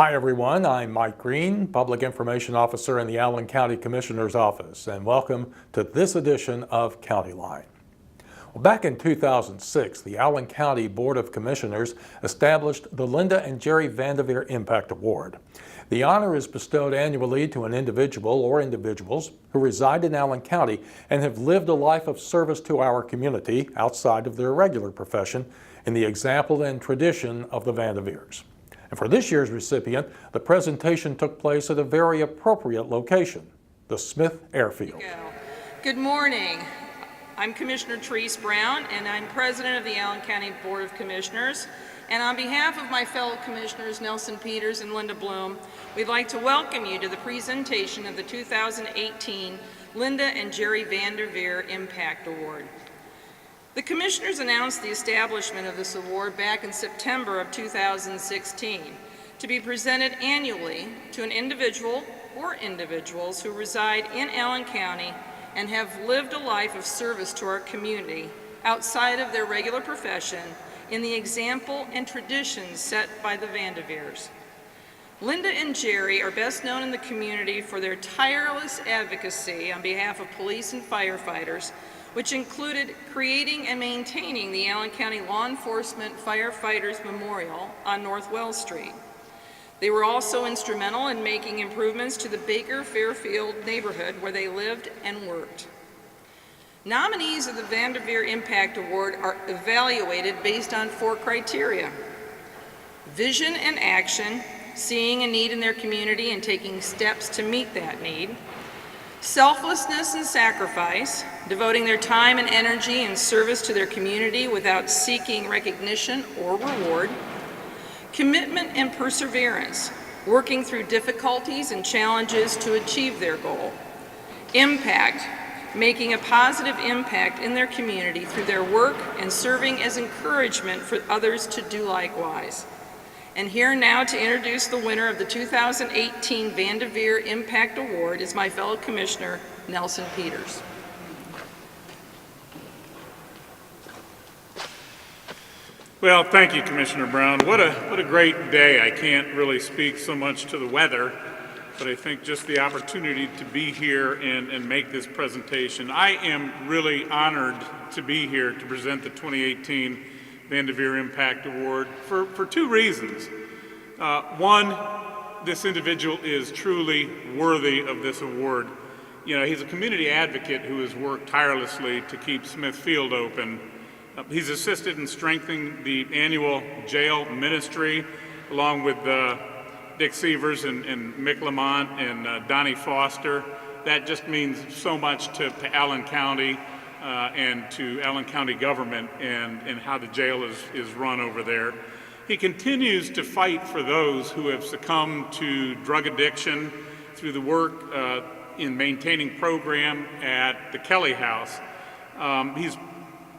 Hi everyone, I'm Mike Green, Public Information Officer in the Allen County Commissioner's Office, and welcome to this edition of County Line. Well, back in 2006, the Allen County Board of Commissioners established the Linda and Jerry Vanderveer Impact Award. The honor is bestowed annually to an individual or individuals who reside in Allen County and have lived a life of service to our community outside of their regular profession in the example and tradition of the Vanderveers. And for this year's recipient, the presentation took place at a very appropriate location, the Smith Airfield. Good morning. I'm Commissioner Therese Brown, and I'm President of the Allen County Board of Commissioners. And on behalf of my fellow Commissioners Nelson Peters and Linda Bloom, we'd like to welcome you to the presentation of the 2018 Linda and Jerry Vanderveer Impact Award. The Commissioners announced the establishment of this award back in September of 2016 to be presented annually to an individual or individuals who reside in Allen County and have lived a life of service to our community outside of their regular profession in the example and traditions set by the Vanderveers. Linda and Jerry are best known in the community for their tireless advocacy on behalf of police and firefighters, which included creating and maintaining the Allen County Law Enforcement Firefighters Memorial on North Wells Street. They were also instrumental in making improvements to the Baker Fairfield neighborhood where they lived and worked. Nominees of the Vanderveer Impact Award are evaluated based on 4 criteria: vision and action, seeing a need in their community and taking steps to meet that need; selflessness and sacrifice, devoting their time and energy in service to their community without seeking recognition or reward; commitment and perseverance, working through difficulties and challenges to achieve their goal; impact, making a positive impact in their community through their work and serving as encouragement for others to do likewise. And here now to introduce the winner of the 2018 Vanderveer Impact Award is my fellow Commissioner, Nelson Peters. Well, thank you, Commissioner Brown. What a great day. I can't really speak so much to the weather, but I think just the opportunity to be here and make this presentation. I am really honored to be here to present the 2018 Vanderveer Impact Award for 2 reasons. One, this individual is truly worthy of this award. You know, he's a community advocate who has worked tirelessly to keep Smith Field open. He's assisted in strengthening the annual jail ministry along with Dick Sievers and Mick Lamont and Donnie Foster. That just means so much to Allen County and to Allen County government and how the jail is run over there. He continues to fight for those who have succumbed to drug addiction through the work in maintaining program at the Kelly House. He's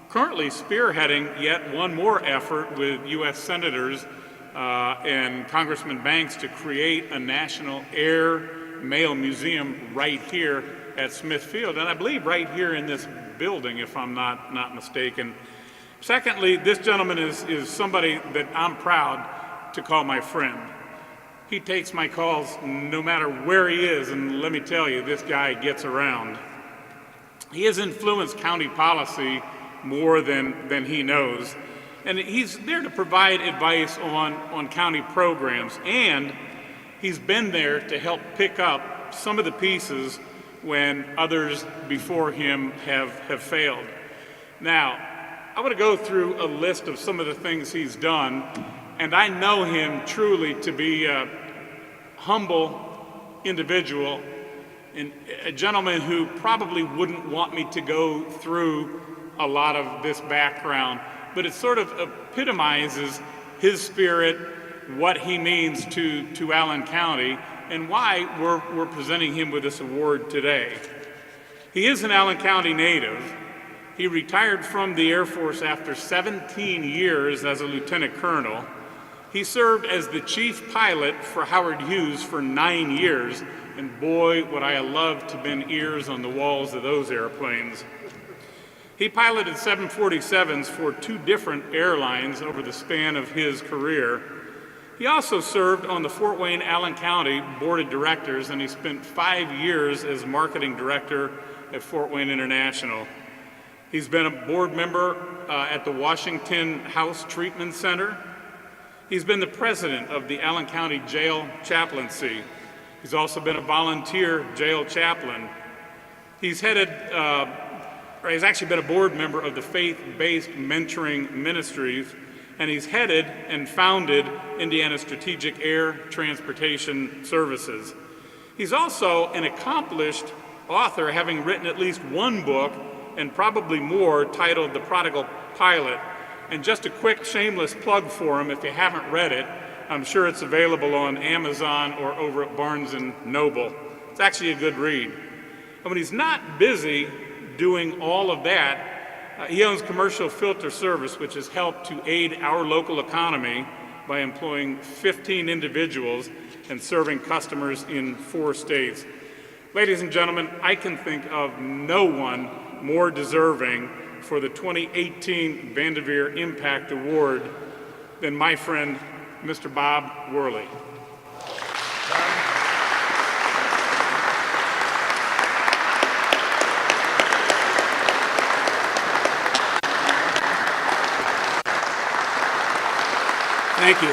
currently spearheading yet one more effort with U.S. Senators and Congressman Banks to create a National Air Mail Museum right here at Smith Field, and I believe right here in this building, if I'm not mistaken. Secondly, this gentleman is somebody that I'm proud to call my friend. He takes my calls no matter where he is, and let me tell you, this guy gets around. He has influenced county policy more than he knows, and he's there to provide advice on county programs, and he's been there to help pick up some of the pieces when others before him have failed. Now, I want to go through a list of some of the things he's done, and I know him truly to be a humble individual and a gentleman who probably wouldn't want me to go through a lot of this background, but it sort of epitomizes his spirit, what he means to Allen County, and why we're presenting him with this award today. He is an Allen County native. He retired from the Air Force after 17 years as a lieutenant colonel. He served as the chief pilot for Howard Hughes for 9 years, and boy, would I have loved to have been ears on the walls of those airplanes. He piloted 747s for 2 different airlines over the span of his career. He also served on the Fort Wayne Allen County Board of Directors, and he spent 5 years as marketing director at Fort Wayne International. He's been a board member at the Washington House Treatment Center. He's been the president of the Allen County Jail Chaplaincy. He's also been a volunteer jail chaplain. He's actually been a board member of the Faith-Based Mentoring Ministries, and he's headed and founded Indiana Strategic Air Transportation Services. He's also an accomplished author, having written at least one book and probably more, titled The Prodigal Pilot. And just a quick shameless plug for him, if you haven't read it, I'm sure it's available on Amazon or over at Barnes & Noble. It's actually a good read. And when he's not busy doing all of that, he owns Commercial Filter Service, which has helped to aid our local economy by employing 15 individuals and serving customers in 4 states. Ladies and gentlemen, I can think of no one more deserving for the 2018 Vanderveer Impact Award than my friend, Mr. Bob Worley. Thank you.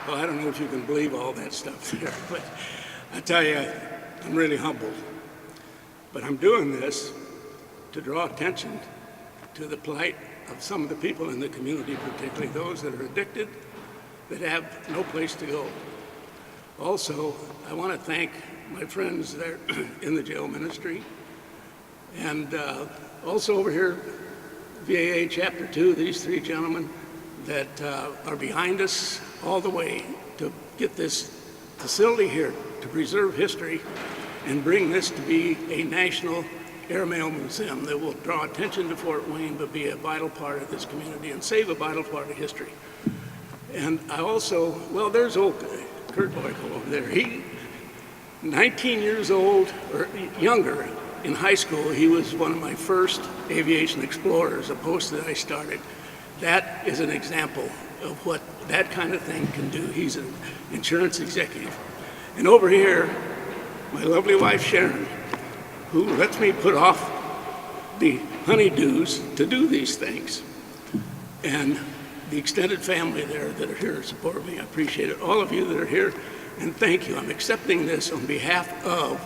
Well, I don't know if you can believe all that stuff there, but I tell you, I'm really humbled. But I'm doing this to draw attention to the plight of some of the people in the community, particularly those that are addicted, that have no place to go. Also, I want to thank my friends there in the jail ministry, and also over here, VAA Chapter 2, these 3 gentlemen that are behind us all the way to get this facility here to preserve history and bring this to be a national airmail museum that will draw attention to Fort Wayne but be a vital part of this community and save a vital part of history. And I also, well, there's old Kurt Boyko over there. He, 19 years old or younger in high school, he was one of my first aviation explorers, a post that I started. That is an example of what that kind of thing can do. He's an insurance executive. And over here, my lovely wife Sharon, who lets me put off the honeydews to do these things. And the extended family there that are here to support me, I appreciate it. All of you that are here, and thank you. I'm accepting this on behalf of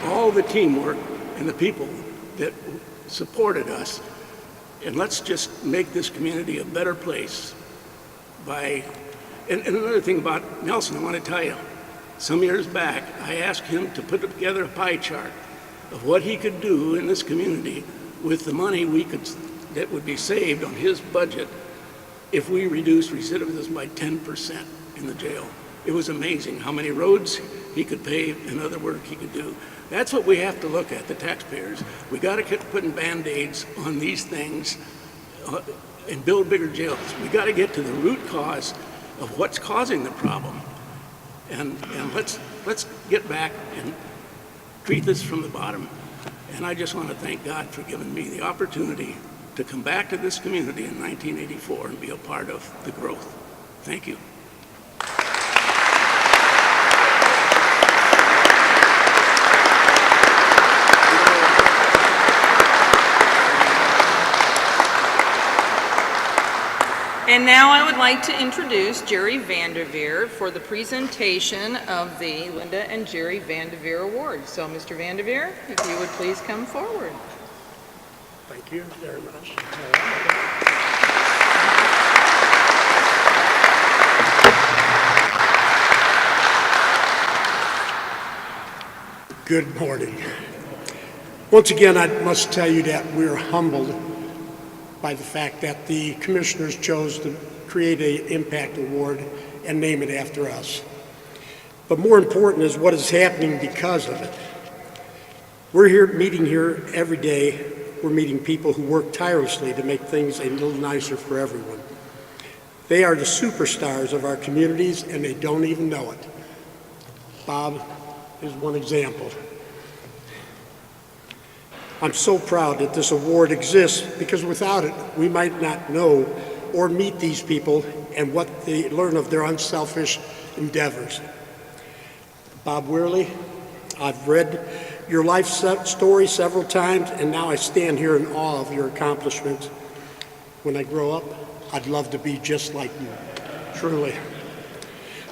all the teamwork and the people that supported us. And let's just make this community a better place by, and another thing about Nelson, I want to tell you, some years back, I asked him to put together a pie chart of what he could do in this community with the money that would be saved on his budget if we reduced recidivism by 10% in the jail. It was amazing how many roads he could pave and other work he could do. That's what we have to look at, the taxpayers. We got to keep putting Band-Aids on these things and build bigger jails. We got to get to the root cause of what's causing the problem. And let's get back and treat this from the bottom. And I just want to thank God for giving me the opportunity to come back to this community in 1984 and be a part of the growth. Thank you. And now I would like to introduce Jerry Vanderveer for the presentation of the Linda and Jerry Vanderveer Award. So, Mr. Vanderveer, if you would please come forward. Thank you very much. Good morning. Once again, I must tell you that we're humbled by the fact that the commissioners chose to create an impact award and name it after us. But more important is what is happening because of it. We're here, meeting here every day. We're meeting people who work tirelessly to make things a little nicer for everyone. They are the superstars of our communities, and they don't even know it. Bob is one example. I'm so proud that this award exists because without it, we might not know or meet these people and what they learn of their unselfish endeavors. Bob Wehrle, I've read your life story several times, and now I stand here in awe of your accomplishments. When I grow up, I'd love to be just like you, truly.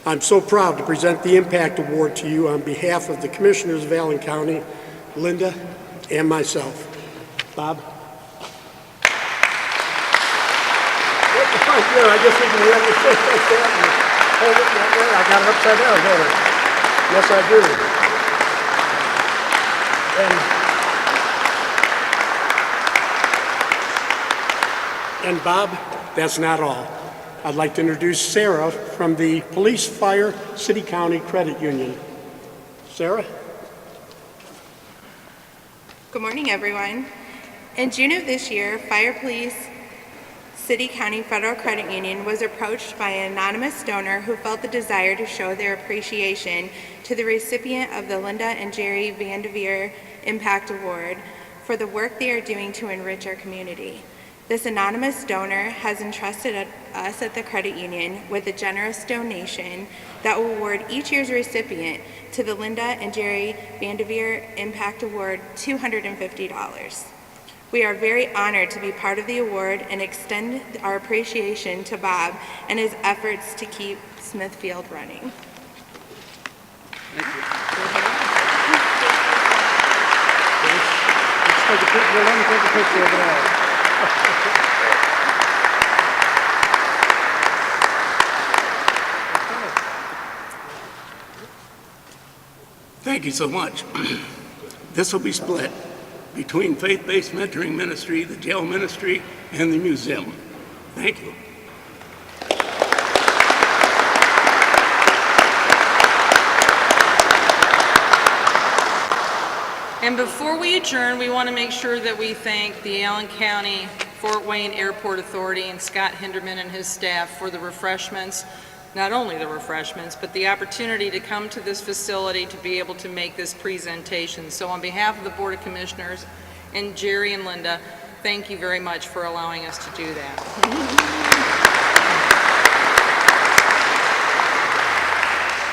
I'm so proud to present the Impact Award to you on behalf of the Commissioners of Allen County, Linda, and myself. Bob? Here, I guess we can have it like that and hold it that way. I got it upside down, don't I? Yes, I do. And Bob, that's not all. I'd like to introduce Sarah from the Police, Fire, City County Credit Union. Sarah? Good morning, everyone. In June of this year, Fire, Police, City County Federal Credit Union was approached by an anonymous donor who felt the desire to show their appreciation to the recipient of the Linda and Jerry Vandeveer Impact Award for the work they are doing to enrich our community. This anonymous donor has entrusted us at the credit union with a generous donation that will award each year's recipient to the Linda and Jerry Vandeveer Impact Award $250. We are very honored to be part of the award and extend our appreciation to Bob and his efforts to keep Smithfield running. Let's take a picture. Let me take a picture of it all. Thank you so much. This will be split between faith-based mentoring ministry, the jail ministry, and the museum. Thank you. And before we adjourn, we want to make sure that we thank the Allen County Fort Wayne Airport Authority and Scott Hinderman and his staff for the refreshments, not only the refreshments, but the opportunity to come to this facility to be able to make this presentation. So on behalf of the Board of Commissioners and Jerry and Linda, thank you very much for allowing us to do that.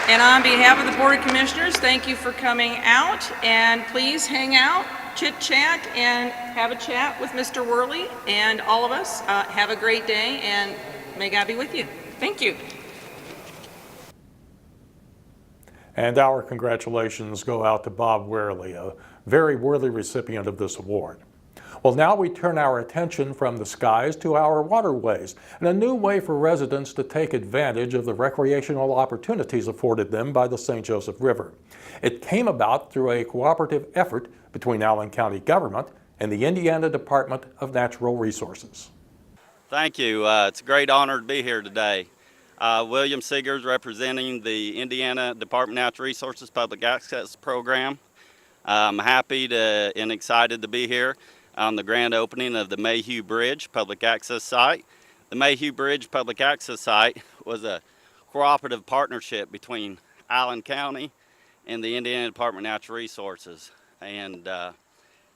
And on behalf of the Board of Commissioners, thank you for coming out, and please hang out, chit-chat, and have a chat with Mr. Worley and all of us. Have a great day, and may God be with you. Thank you. And our congratulations go out to Bob Wehrle, a very worthy recipient of this award. Well, now we turn our attention from the skies to our waterways and a new way for residents to take advantage of the recreational opportunities afforded them by the St. Joseph River. It came about through a cooperative effort between Allen County government and the Indiana Department of Natural Resources. Thank you. It's a great honor to be here today. William Seegers representing the Indiana Department of Natural Resources Public Access Program. I'm happy and excited to be here on the grand opening of the Mayhew Bridge Public Access Site. The Mayhew Bridge Public Access Site was a cooperative partnership between Allen County and the Indiana Department of Natural Resources. And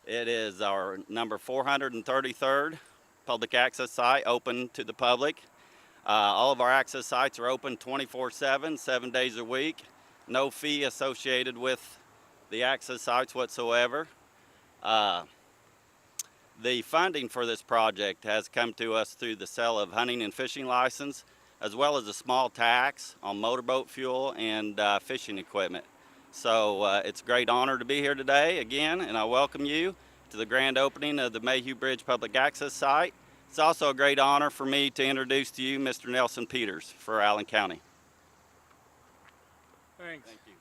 it is our number 433rd public access site open to the public. All of our access sites are open 24/7, 7 days a week. No fee associated with the access sites whatsoever. The funding for this project has come to us through the sale of hunting and fishing license, as well as a small tax on motorboat fuel and fishing equipment. So it's a great honor to be here today again, and I welcome you to the grand opening of the Mayhew Bridge Public Access Site. It's also a great honor for me to introduce to you Mr. Nelson Peters for Allen County. Thanks. Thank you.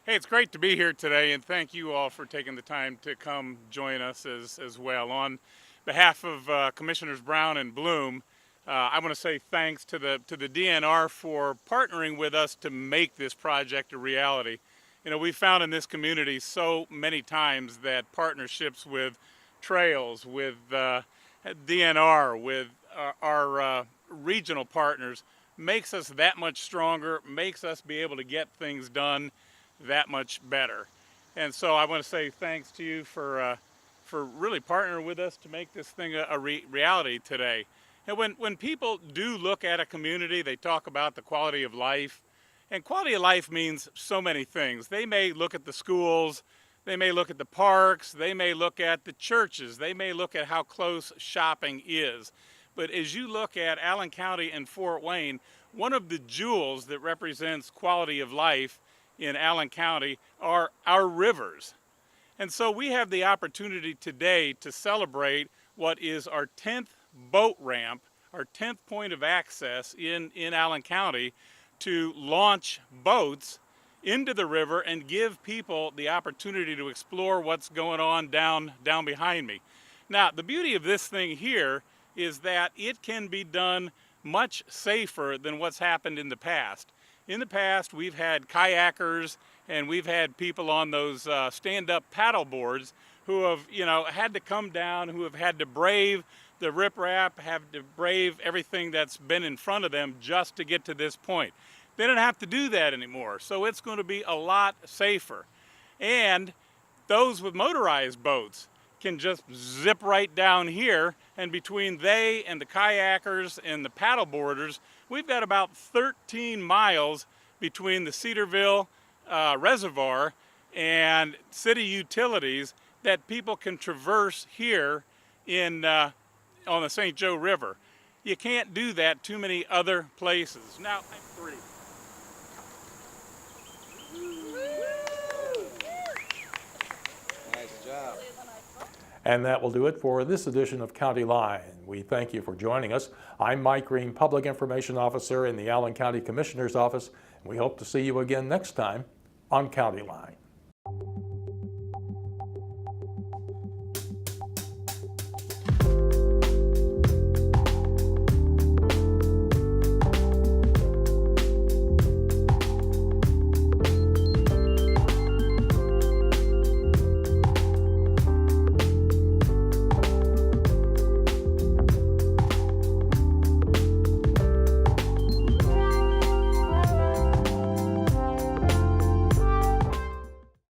Hey, it's great to be here today, and thank you all for taking the time to come join us as well. On behalf of Commissioners Brown and Bloom, I want to say thanks to the DNR for partnering with us to make this project a reality. You know, we found in this community so many times that partnerships with trails, with DNR, with our regional partners makes us that much stronger, makes us be able to get things done that much better. And so I want to say thanks to you for really partnering with us to make this thing a reality today. And when people do look at a community, they talk about the quality of life. And quality of life means so many things. They may look at the schools, they may look at the parks, they may look at the churches, they may look at how close shopping is. But as you look at Allen County and Fort Wayne, one of the jewels that represents quality of life in Allen County are our rivers. And so we have the opportunity today to celebrate what is our 10th boat ramp, our 10th point of access in Allen County to launch boats into the river and give people the opportunity to explore what's going on down behind me. Now, the beauty of this thing here is that it can be done much safer than what's happened in the past. In the past, we've had kayakers and we've had people on those stand-up paddle boards who have, had to come down, who have had to brave the riprap, have to brave everything that's been in front of them just to get to this point. They don't have to do that anymore, so it's going to be a lot safer. And those with motorized boats can just zip right down here, and between they and the kayakers and the paddle boarders, we've got about 13 miles between the Cedarville Reservoir and city utilities that people can traverse here on the St. Joe River. You can't do that too many other places. Now, three. Nice job. And that will do it for this edition of County Line. We thank you for joining us. I'm Mike Green, Public Information Officer in the Allen County Commissioner's Office. We hope to see you again next time on County Line.